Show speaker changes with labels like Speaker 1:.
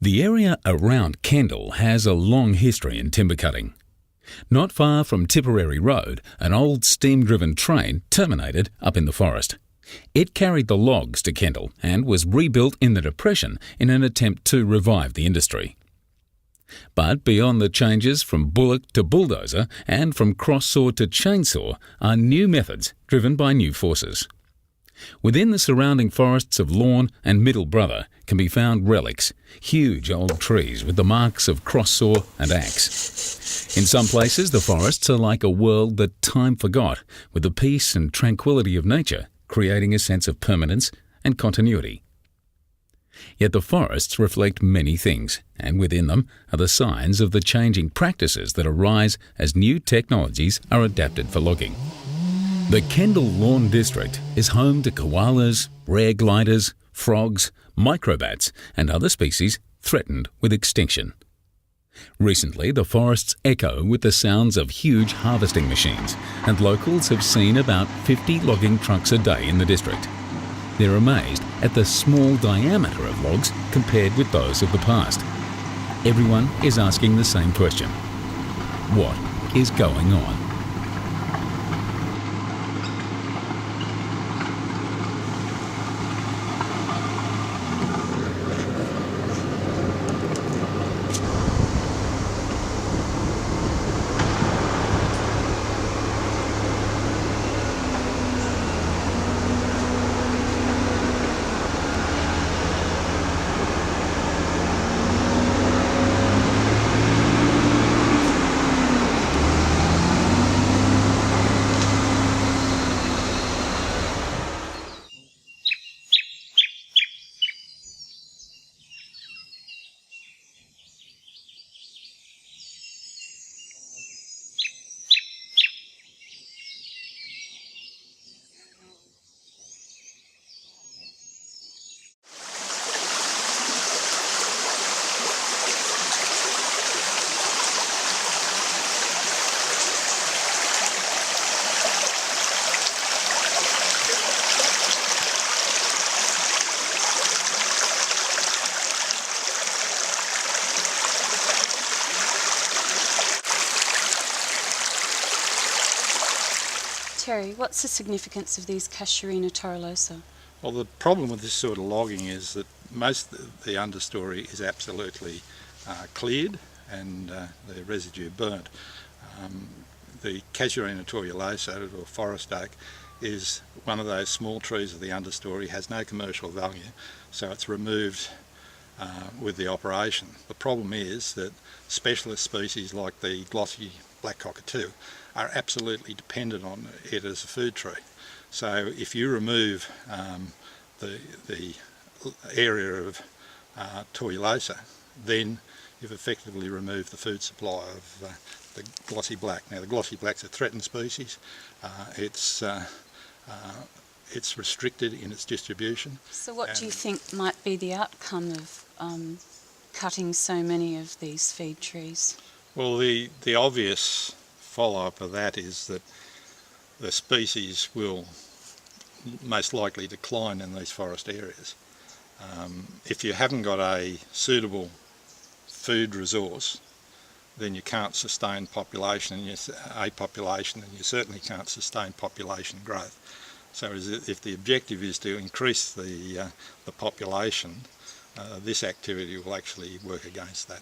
Speaker 1: The area around Kendall has a long history in timber cutting. Not far from Tipperary Road, an old steam-driven train terminated up in the forest. It carried the logs to Kendall and was rebuilt in the Depression in an attempt to revive the industry. But beyond the changes from bullock to bulldozer and from cross-saw to chainsaw are new methods driven by new forces. Within the surrounding forests of Lorne and Middle Brother can be found relics, huge old trees with the marks of cross-saw and axe. In some places the forests are like a world that time forgot, with the peace and tranquility of nature creating a sense of permanence and continuity. Yet the forests reflect many things, and within them are the signs of the changing practices that arise as new technologies are adapted for logging. The Kendall Lawn District is home to koalas, rare gliders, frogs, microbats and other species threatened with extinction. Recently, the forests echo with the sounds of huge harvesting machines, and locals have seen about 50 logging trucks a day in the district. They're amazed at the small diameter of logs compared with those of the past. Everyone is asking the same question: what is going on?
Speaker 2: Terry, what's the significance of these Casuarina torullosa?
Speaker 3: Well, the problem with this sort of logging is that most of the understory is absolutely cleared and the residue burnt. The Casuarina torullosa, or forest oak, is one of those small trees of the understory, has no commercial value, so it's removed with the operation. The problem is that specialist species like the glossy black cockatoo are absolutely dependent on it as a food tree. So if you remove the area of torullosa, then you've effectively removed the food supply of the glossy black. Now, the glossy black's a threatened species. It's restricted in its distribution.
Speaker 2: So what do you think might be the outcome of cutting so many of these feed trees?
Speaker 3: Well, the obvious follow-up of that is that the species will most likely decline in these forest areas. If you haven't got a suitable food resource, then you can't sustain population, and you certainly can't sustain population growth. So if the objective is to increase the population, this activity will actually work against that.